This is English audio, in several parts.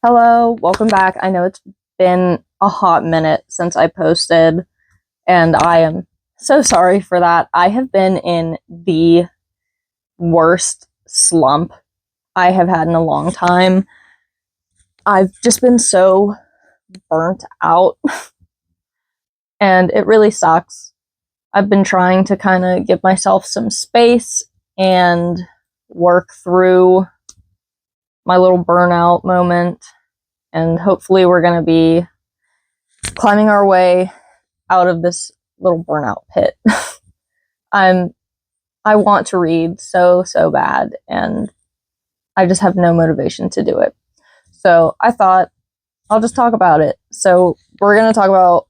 Hello, welcome back. I know it's been a hot minute since I posted, and I am so sorry for that. I have been in the worst slump I have had in a long time. I've just been so burnt out, and it really sucks. I've been trying to kind of give myself some space and work through my little burnout moment, and hopefully we're going to be climbing our way out of this little burnout pit. I want to read so bad, and I just have no motivation to do it. So I thought I'll just talk about it. So we're going to talk about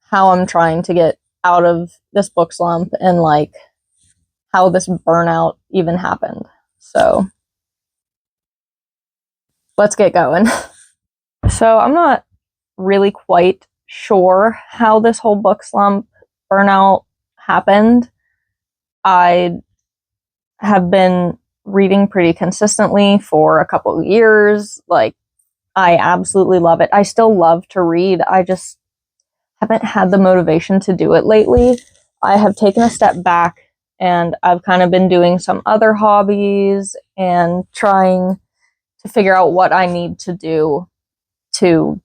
how I'm trying to get out of this book slump and like how this burnout even happened. So let's get going. So I'm not really quite sure how this whole book slump burnout happened. I have been reading pretty consistently for a couple of years. Like, I absolutely love it. I still love to read. I just haven't had the motivation to do it lately. I have taken a step back and I've kind of been doing some other hobbies and trying to figure out what I need to do to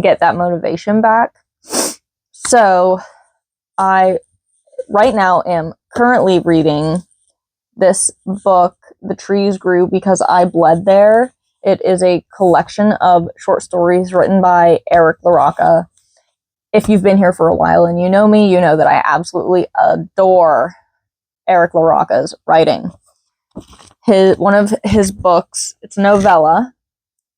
get that motivation back. So I right now am currently reading this book, The Trees Grew Because I Bled There. It is a collection of short stories written by Eric LaRocca. If you've been here for a while and you know me, you know that I absolutely adore Eric LaRocca's writing. One of his books, it's a novella,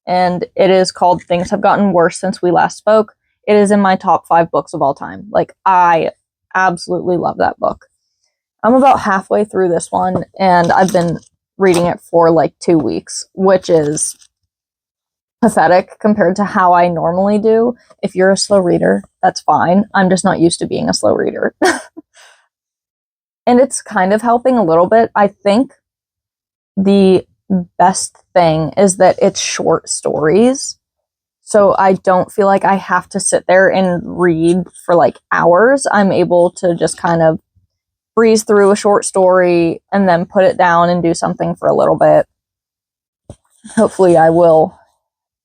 and it is called Things Have Gotten Worse Since We Last Spoke. It is in my top 5 books of all time. Like, I absolutely love that book. I'm about halfway through this one, and I've been reading it for like 2 weeks, which is pathetic compared to how I normally do. If you're a slow reader, that's fine. I'm just not used to being a slow reader. And it's kind of helping a little bit. I think the best thing is that it's short stories. So I don't feel like I have to sit there and read for like hours. I'm able to just kind of breeze through a short story and then put it down and do something for a little bit. Hopefully I will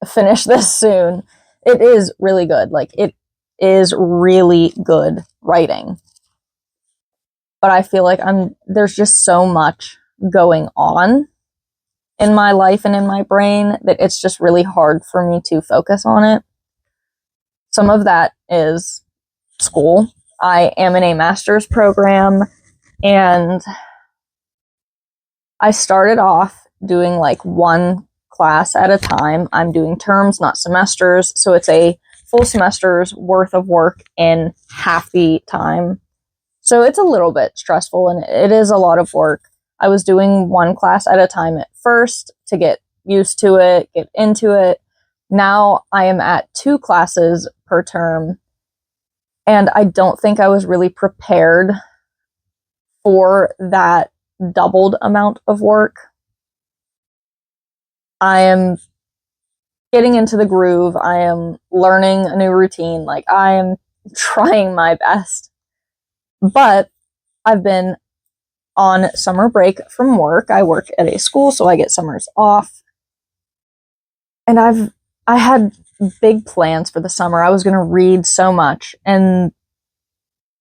finish this soon. It is really good. Like, it is really good writing. But I feel like there's just so much going on in my life and in my brain that it's just really hard for me to focus on it. Some of that is school. I am in a master's program, and I started off doing like one class at a time. I'm doing terms, not semesters. So it's a full semester's worth of work in half the time. So it's a little bit stressful, and it is a lot of work. I was doing one class at a time at first to get used to it, get into it. Now I am at 2 classes per term, and I don't think I was really prepared for that doubled amount of work. I am getting into the groove. I am learning a new routine. Like, I am trying my best. But I've been on summer break from work. I work at a school, so I get summers off. And I had big plans for the summer. I was going to read so much, and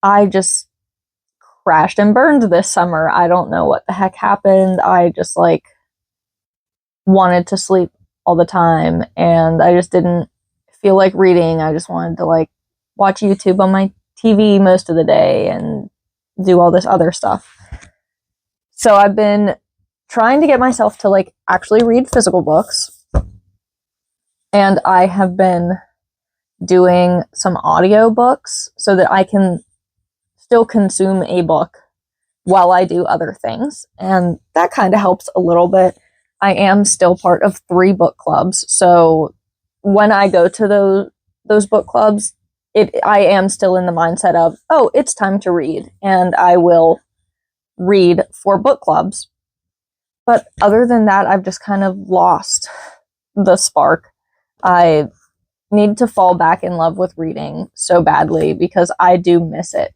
I just crashed and burned this summer. I don't know what the heck happened. I just like wanted to sleep all the time, and I just didn't feel like reading. I just wanted to like watch YouTube on my TV most of the day and do all this other stuff. So I've been trying to get myself to like actually read physical books, and I have been doing some audio books so that I can still consume a book while I do other things, and that kind of helps a little bit. I am still part of 3 book clubs, so when I go to those book clubs, I am still in the mindset of, oh, it's time to read, and I will read for book clubs. But other than that, I've just kind of lost the spark. I need to fall back in love with reading so badly because I do miss it.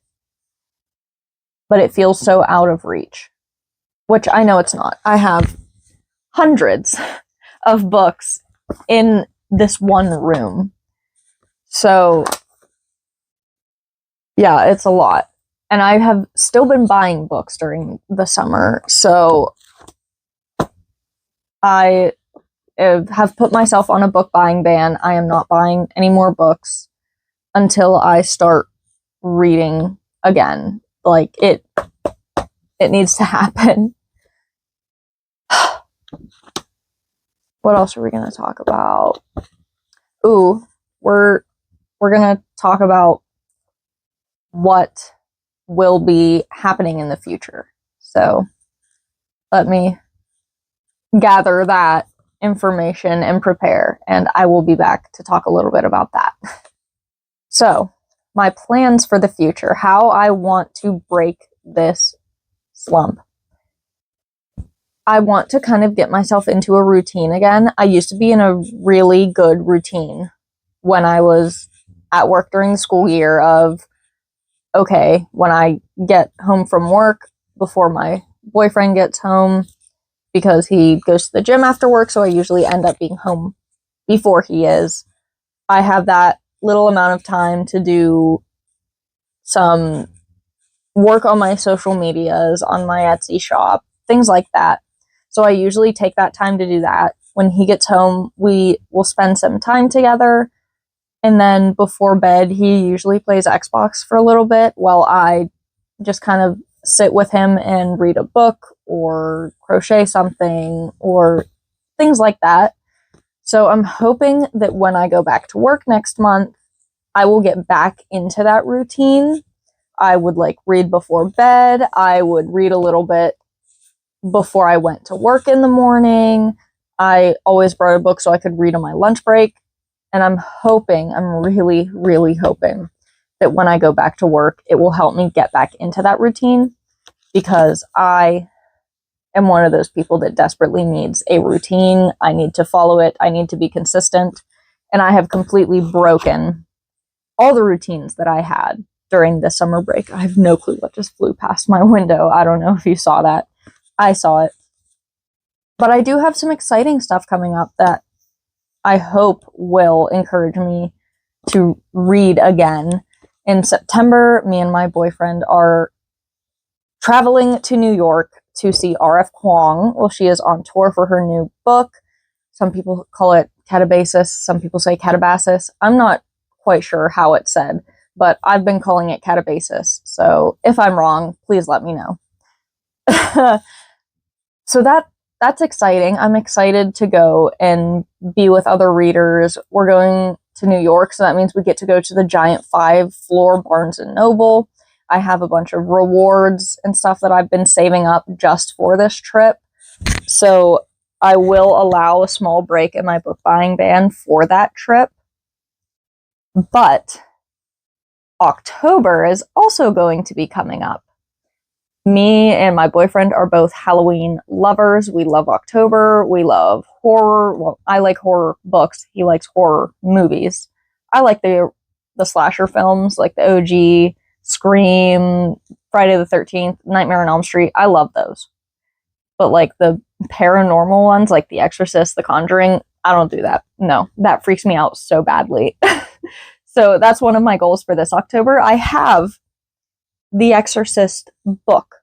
But it feels so out of reach, which I know it's not. I have hundreds of books in this one room. So, yeah, it's a lot. And I have still been buying books during the summer. So, I have put myself on a book buying ban. I am not buying any more books until I start reading again. Like it needs to happen. What else are we going to talk about? Ooh, we're going to talk about what will be happening in the future. So, let me gather that information and prepare, and I will be back to talk a little bit about that. So, my plans for the future, how I want to break this slump. I want to kind of get myself into a routine again. I used to be in a really good routine when I was at work during the school year of, okay, when I get home from work before my boyfriend gets home, because he goes to the gym after work, so I usually end up being home before he is. I have that little amount of time to do some work on my social medias, on my Etsy shop, things like that. So I usually take that time to do that. When he gets home, we will spend some time together. And then before bed, he usually plays Xbox for a little bit while I just kind of sit with him and read a book or crochet something or things like that. So I'm hoping that when I go back to work next month, I will get back into that routine. I would like read before bed. I would read a little bit before I went to work in the morning. I always brought a book so I could read on my lunch break. And I'm really, really hoping that when I go back to work, it will help me get back into that routine, because I am one of those people that desperately needs a routine. I need to follow it. I need to be consistent. And I have completely broken all the routines that I had during the summer break. I have no clue what just flew past my window. I don't know if you saw that. I saw it. But I do have some exciting stuff coming up that I hope will encourage me to read again. In September, me and my boyfriend are traveling to New York to see R.F. Kuang. Well, she is on tour for her new book. Some people call it catabasis. Some people say catabasis. I'm not quite sure how it's said, but I've been calling it catabasis. So if I'm wrong, please let me know. So that's exciting. I'm excited to go and be with other readers. We're going to New York, so that means we get to go to the giant 5-floor Barnes and Noble. I have a bunch of rewards and stuff that I've been saving up just for this trip. So I will allow a small break in my book buying ban for that trip. But October is also going to be coming up. Me and my boyfriend are both Halloween lovers. We love October. We love horror. Well, I like horror books. He likes horror movies. I like the slasher films, like the OG, Scream, Friday the 13th, Nightmare on Elm Street. I love those. But like the paranormal ones, like The Exorcist, The Conjuring, I don't do that. No, that freaks me out so badly. So that's one of my goals for this October. I have The Exorcist book.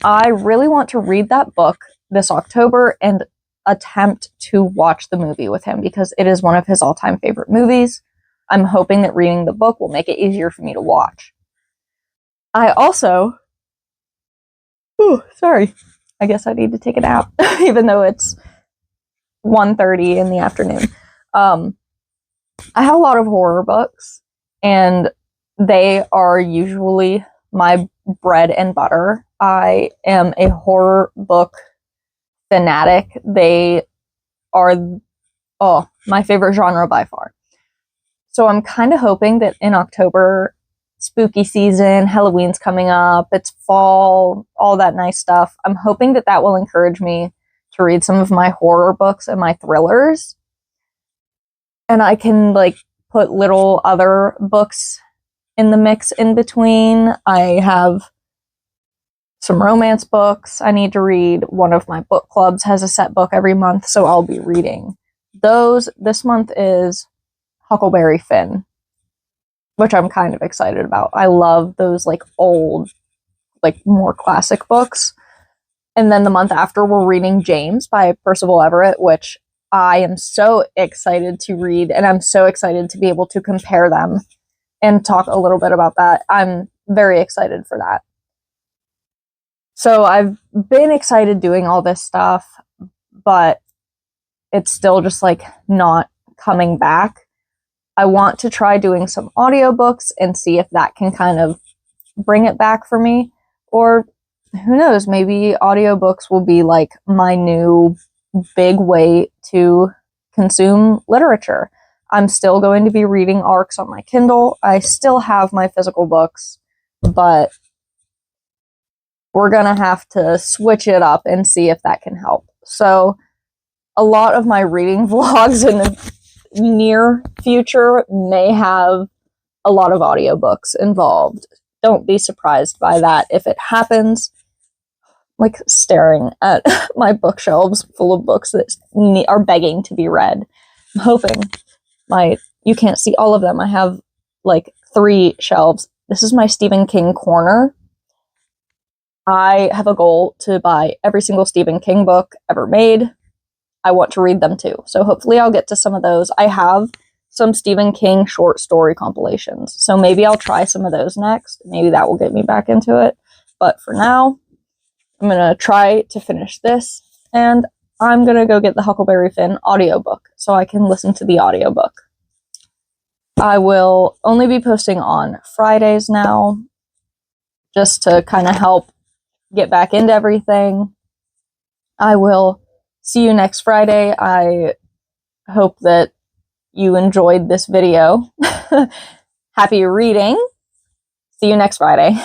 I really want to read that book this October and attempt to watch the movie with him, because it is one of his all-time favorite movies. I'm hoping that reading the book will make it easier for me to watch. I also... sorry. I guess I need to take a nap, even though it's 1:30 in the afternoon. I have a lot of horror books, and they are usually my bread and butter. I am a horror book fanatic. They are, my favorite genre by far. So I'm kind of hoping that in October, spooky season, Halloween's coming up, it's fall, all that nice stuff. I'm hoping that that will encourage me to read some of my horror books and my thrillers. And I can like put little other books in the mix in between. I have some romance books I need to read. One of my book clubs has a set book every month, so I'll be reading those. This month is Huckleberry Finn, which I'm kind of excited about. I love those like old, like more classic books. And then the month after, we're reading James by Percival Everett, which I am so excited to read, and I'm so excited to be able to compare them and talk a little bit about that. I'm very excited for that. So I've been excited doing all this stuff, but it's still just like not coming back. I want to try doing some audiobooks and see if that can kind of bring it back for me. Or who knows, maybe audiobooks will be like my new big way to consume literature. I'm still going to be reading ARCs on my Kindle. I still have my physical books, but we're going to have to switch it up and see if that can help. So a lot of my reading vlogs in the near future may have a lot of audiobooks involved. Don't be surprised by that if it happens. Like staring at my bookshelves full of books that are begging to be read. I'm hoping you can't see all of them. I have like 3 shelves. This is my Stephen King corner. I have a goal to buy every single Stephen King book ever made. I want to read them too. So hopefully I'll get to some of those. I have some Stephen King short story compilations. So maybe I'll try some of those next. Maybe that will get me back into it. But for now, I'm going to try to finish this, and I'm going to go get the Huckleberry Finn audiobook so I can listen to the audiobook. I will only be posting on Fridays now, just to kind of help get back into everything. I will see you next Friday. I hope that you enjoyed this video. Happy reading. See you next Friday.